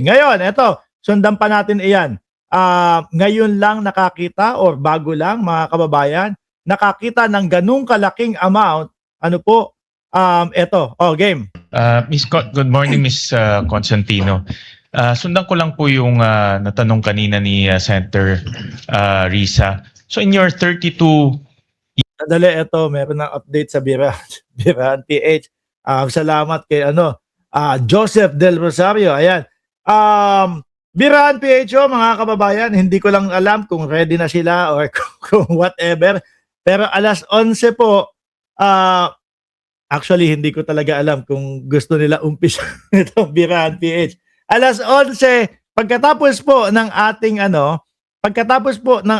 Ngayon, eto, sundan pa natin iyan. Ngayon lang nakakita or bago lang mga kababayan, nakakita ng ganung kalaking amount. Ano po? Eto, game. Good morning, Miss Constantino. Sundan ko lang po yung natanong kanina ni Senator Risa. So in your 32... Sandali, eto, meron ng update sa Birahan PH. Salamat kay Joseph Del Rosario. Ayan. Birahan PHO, mga kababayan, hindi ko lang alam kung ready na sila or kung whatever. Pero alas 11 po, actually, hindi ko talaga alam kung gusto nila umpisa itong Birahan PH. Alas 11, pagkatapos po ng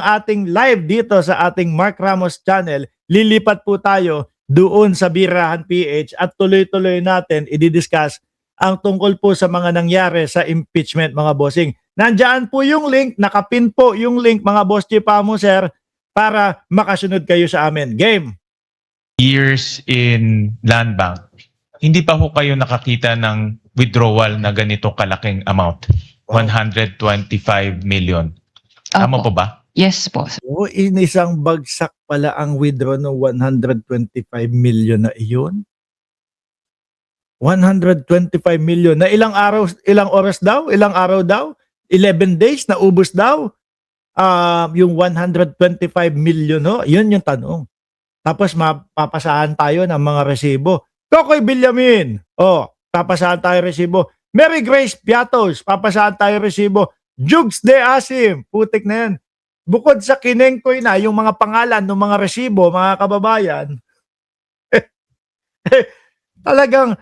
ating live dito sa ating Mark Ramos channel, lilipat po tayo doon sa Birahan PH at tuloy-tuloy natin i-discuss ang tungkol po sa mga nangyari sa impeachment, mga bossing. Nandiyan po yung link, nakapin po yung link, mga boss Chipamo, sir, para makasunod kayo sa amin. Game! Years in land bank, hindi pa ho kayo nakakita ng withdrawal na ganito kalaking amount? 125 million. Tama po ba? Yes po. In isang bagsak pala ang withdraw ng 125 million na iyon. 125 million na ilang oras daw? Ilang araw daw? 11 days na ubos daw? Yung 125 million, no? Yun yung tanong. Tapos mapapasahan tayo ng mga resibo. Kokoy Villamin, papasahan tayo resibo. Mary Grace Piatos, papasahan tayo resibo. Jugs de Asim, putik na yan. Bukod sa kinengkoy na yung mga pangalan ng mga resibo, mga kababayan, talagang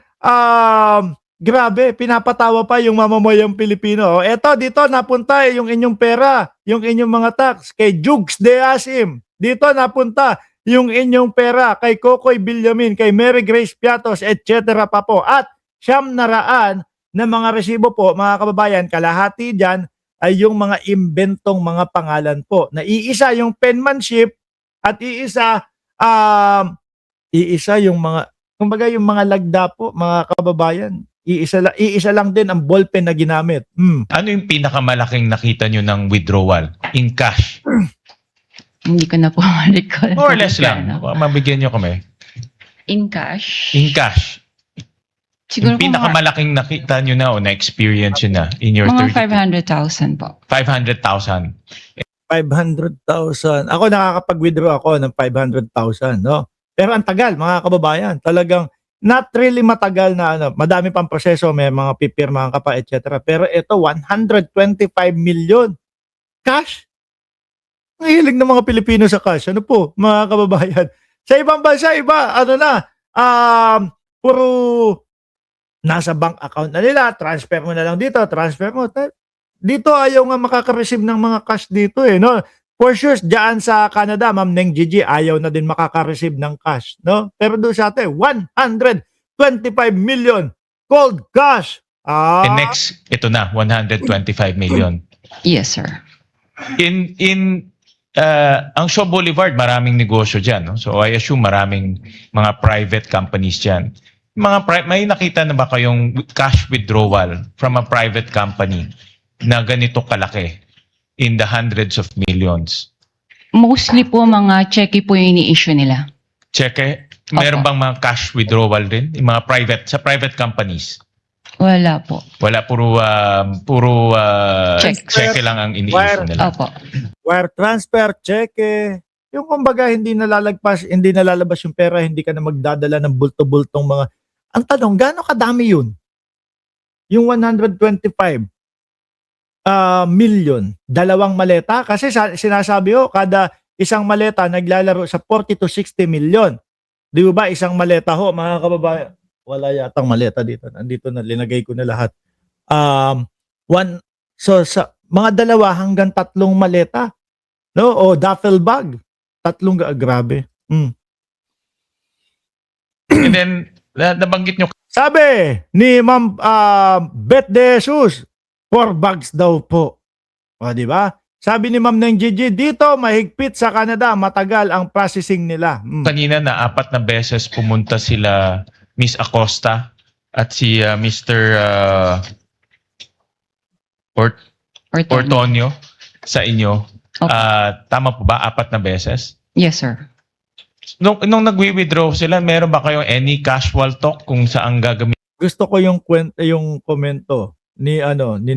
grabe, pinapatawa pa yung mamamayang Pilipino. Eto, dito napunta yung inyong pera, yung inyong mga tax kay Jugs de Asim. Dito napunta yung inyong pera kay Kokoy Villamin, kay Mary Grace Piatos, etc. pa po. At 900 na mga resibo po, mga kababayan, kalahati dyan ay yung mga imbentong mga pangalan po. Na iisa yung penmanship at iisa yung mga, kumbaga yung mga lagda po, mga kababayan, iisa lang din ang ballpen na ginamit. Ano yung pinakamalaking nakita nyo ng withdrawal in cash? Hindi ko na po ma-recall. More or less lang. Mabigyan nyo kami. In cash? In cash. Siguro Yung pinakamalaking nakita nyo na o na-experience nyo na in your mga 32? 500,000 po. 500,000. 500,000. Ako nakakapag-withdraw ako ng 500,000, no? Pero ang tagal, mga kababayan. Talagang not really matagal na madami pang proseso, may mga pipirmahan ka pa, etc. Pero ito 125 million cash. Ang hilig ng mga Pilipino sa cash. Ano po, mga kababayan? Sa ibang bansa, iba, puro nasa bank account na nila, transfer mo na lang dito, transfer mo. Dito ayaw nga makaka-receive ng mga cash dito no? For sure, diyan sa Canada, Ma'am Neng Gigi, ayaw na din makaka-receive ng cash, no? Pero doon sa atin, 125 million cold cash. And next, ito na, 125 million. Yes, sir. Ang Shaw Boulevard, maraming negosyo dyan. No? So I assume maraming mga private companies dyan. May nakita na ba kayong cash withdrawal from a private company na ganito kalaki in the hundreds of millions? Mostly po mga cheque po yung ini-issue nila. Cheque? Meron bang mga cash withdrawal din? Yung mga private companies? Wala po. Wala, puro cheque lang ang ini-issue nila. Opo. Wire transfer, cheque. Yung kumbaga hindi nalalabas yung pera, hindi ka na magdadala ng bulto-bultong mga. Ang tanong, gaano kadami yun? Yung 125 million, dalawang maleta? Kasi sinasabi kada isang maleta naglalaro sa 40 to 60 million. Di ba isang maleta mga kababayan? Wala yatang maleta dito. Nandito na, linagay ko na lahat. So sa mga 2 hanggang 3 maleta. No? O duffel bag. 3, grabe. And then, nabanggit nyo. Sabi ni Ma'am Beth De Jesus, 4 bags daw po. O, di ba? Sabi ni Ma'am Neng Gigi, dito mahigpit sa Canada, matagal ang processing nila. Kanina na 4 na beses pumunta sila Miss Acosta at si Mr. or Or Tonyo sa inyo. Opo. Tama po ba? 4 na beses? Yes, sir. Nung nagwi-withdraw sila, meron ba kayong any casual talk kung saan gagamitin Gusto ko yung yung komento ni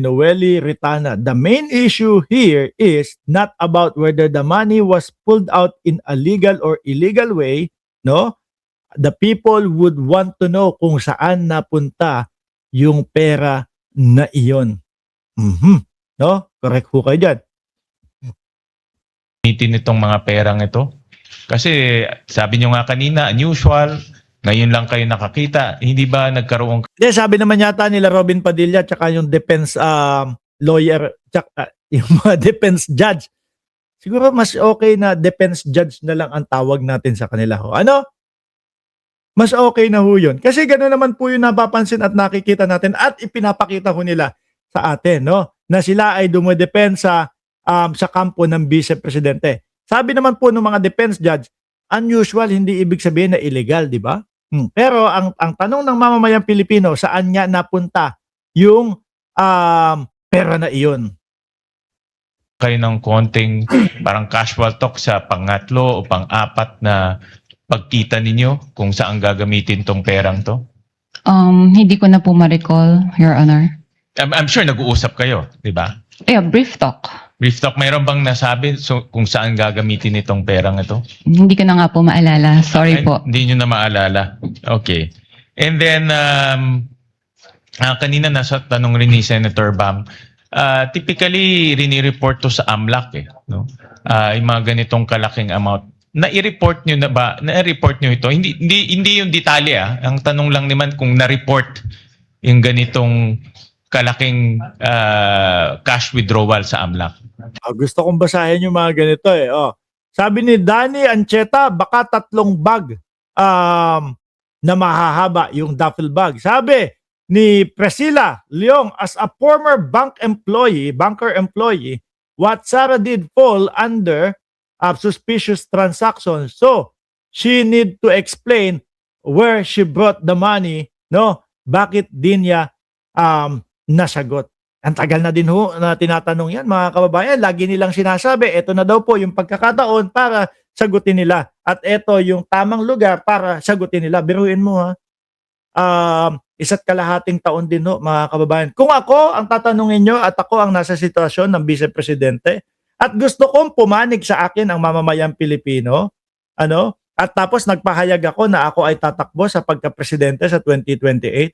Noeli Ritana. The main issue here is not about whether the money was pulled out in a legal or illegal way, no? The people would want to know kung saan napunta yung pera na iyon. No? Correct ho kayo dyan. itong mga perang ito? Kasi sabi nyo nga kanina, unusual, ngayon lang kayo nakakita, hindi ba nagkaroon Hindi, sabi naman yata nila Robin Padilla tsaka yung defense lawyer, tsaka yung mga defense judge. Siguro mas okay na defense judge na lang ang tawag natin sa kanila ho. Ano? Mas okay na ho yun. Kasi gano'n naman po yung napapansin at nakikita natin at ipinapakita ho nila sa atin, no? Na sila ay dumedepensa sa kampo ng Vice Presidente. Sabi naman po ng mga defense judge, unusual, hindi ibig sabihin na illegal, di ba? Pero ang tanong ng mamamayang Pilipino, saan niya napunta yung pera na iyon? kayo ng konting parang casual talk sa pangatlo o pang-apat na pagkita ninyo kung saan gagamitin tong perang to? Hindi ko na po ma-recall, Your Honor. I'm sure nag-uusap kayo, di ba? Yeah, brief talk. Brief talk, mayroon bang nasabi kung saan gagamitin itong perang ito? Hindi ko na nga po maalala. Sorry Ay, po. Hindi nyo na maalala. Okay. And then, kanina nasa tanong rin ni Senator Bam, typically, rini-report to sa AMLAC eh. No? Yung mga ganitong kalaking amount. Na-report nyo na ba? Na-report nyo ito? Hindi yung detalye. Ang tanong lang naman kung na-report yung ganitong kalaking cash withdrawal sa AMLAC. Gusto kong basahin yung mga ganito eh. Sabi ni Danny Ancheta, baka 3 bag na mahahaba yung duffel bag. Sabi ni Priscilla Leong, as a former banker employee, what Sarah did fall under suspicious transactions. So, she need to explain where she brought the money, no? Bakit din niya nasagot? Ang tagal na din ho na tinatanong yan, mga kababayan. Lagi nilang sinasabi, ito na daw po yung pagkakataon para sagutin nila. At ito yung tamang lugar para sagutin nila. Biruin mo ha. 1.5 taon din ho, mga kababayan. Kung ako ang tatanungin nyo at ako ang nasa sitwasyon ng Vice Presidente at gusto kong pumanig sa akin ang mamamayang Pilipino, at tapos nagpahayag ako na ako ay tatakbo sa pagka-presidente sa 2028,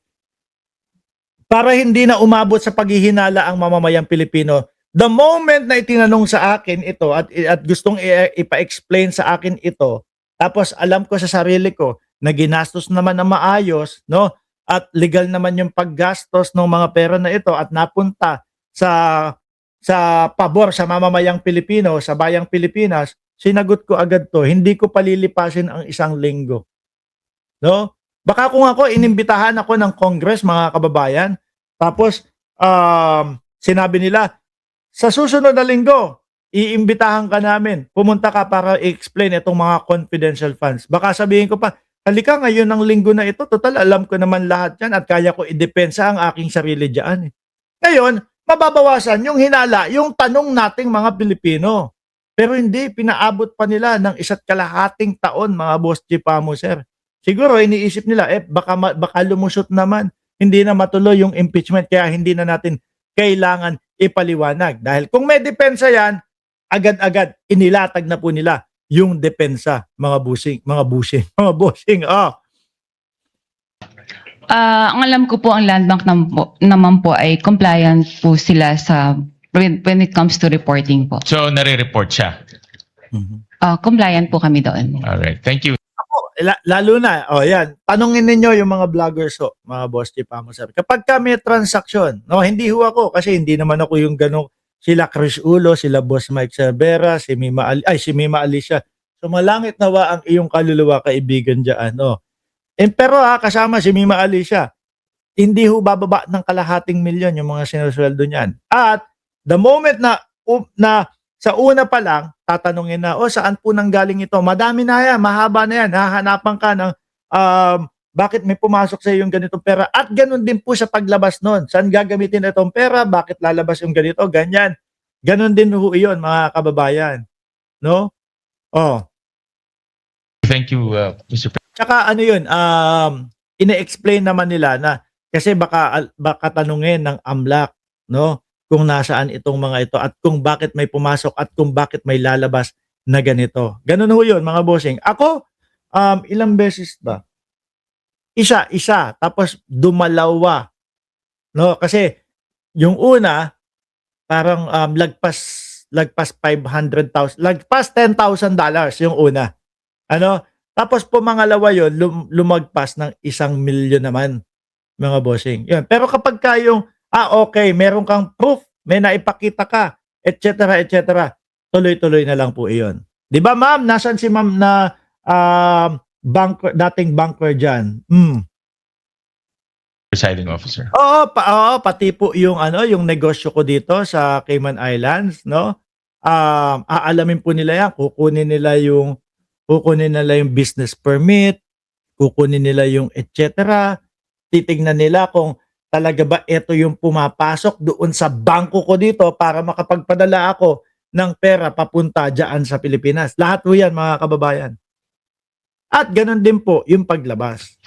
para hindi na umabot sa paghihinala ang mamamayang Pilipino, the moment na itinanong sa akin ito at gustong ipa-explain sa akin ito, tapos alam ko sa sarili ko na ginastos naman na maayos, no? At legal naman yung paggastos ng mga pera na ito at napunta sa pabor sa mamamayang Pilipino, sa bayang Pilipinas, sinagot ko agad to, hindi ko palilipasin ang 1 linggo. No? Baka kung ako, inimbitahan ako ng Congress, mga kababayan, tapos sinabi nila, sa susunod na linggo, iimbitahan ka namin, pumunta ka para i-explain itong mga confidential funds. Baka sabihin ko pa, halika ngayon ng linggo na ito, total alam ko naman lahat yan at kaya ko idepensa ang aking sarili dyan. Ngayon, mababawasan yung hinala, yung tanong nating mga Pilipino. Pero hindi, pinaabot pa nila ng 1.5 taon, mga Boss Chipamo, sir. Siguro iniisip nila, baka lumusot naman, hindi na matuloy yung impeachment, kaya hindi na natin kailangan ipaliwanag. Dahil kung may depensa yan, agad-agad inilatag na po nila yung depensa, mga bossing. Ang alam ko po, ang Land Bank naman po ay compliant po sila when it comes to reporting po. So, nare-report siya. Compliant po kami doon. Alright, thank you. Lalo na, yan, tanungin ninyo yung mga vloggers, mga Boss Chipamo, sir. Kapag may transaction, hindi ho ako, kasi hindi naman ako yung ganong, sila Chris Ulo, sila Boss Mike Cervera, si Mima Alicia. Sumalangit nawa ang iyong kaluluwa, kaibigan dyan. Pero kasama si Mima Alicia, hindi ho bababa ng 250,000 yung mga sinusweldo niyan. At the moment na sa una pa lang, tatanungin na, saan po nanggaling ito? Madami na yan, mahaba na yan, hahanapan ka ng bakit may pumasok sa yung ganitong pera? At ganun din po sa paglabas nun. Saan gagamitin itong pera? Bakit lalabas yung ganito? Ganyan. Ganun din ho iyon, mga kababayan. No? Oh. Thank you, Mr. President. Tsaka ano yun, ine-explain naman nila na kasi baka tanungin ng AMLAC, no? Kung nasaan itong mga ito at kung bakit may pumasok at kung bakit may lalabas na ganito. Ganun ho yun, mga bossing. Ako, ilang beses ba? Isa. Tapos dumalawa. No? Kasi yung una, parang lagpas 500,000, lagpas $10,000 yung una. Ano? Tapos po mangalawa yun, lumagpas ng 1,000,000 naman, mga bossing. Yun. Pero kapag kayong, okay, meron kang proof, may naipakita ka, etc., etc., tuloy-tuloy na lang po iyon. Di ba, ma'am? Nasaan si ma'am na banker, dating banker dyan? Presiding Officer. Oo, pati po yung yung negosyo ko dito sa Cayman Islands, no? Aalamin po nila yan, kukunin nila yung business permit, kukunin nila yung etc. Titingnan nila kung talaga ba ito yung pumapasok doon sa bangko ko dito para makapagpadala ako ng pera papunta diyan sa Pilipinas. Lahat po yan, mga kababayan. At ganun din po yung paglabas.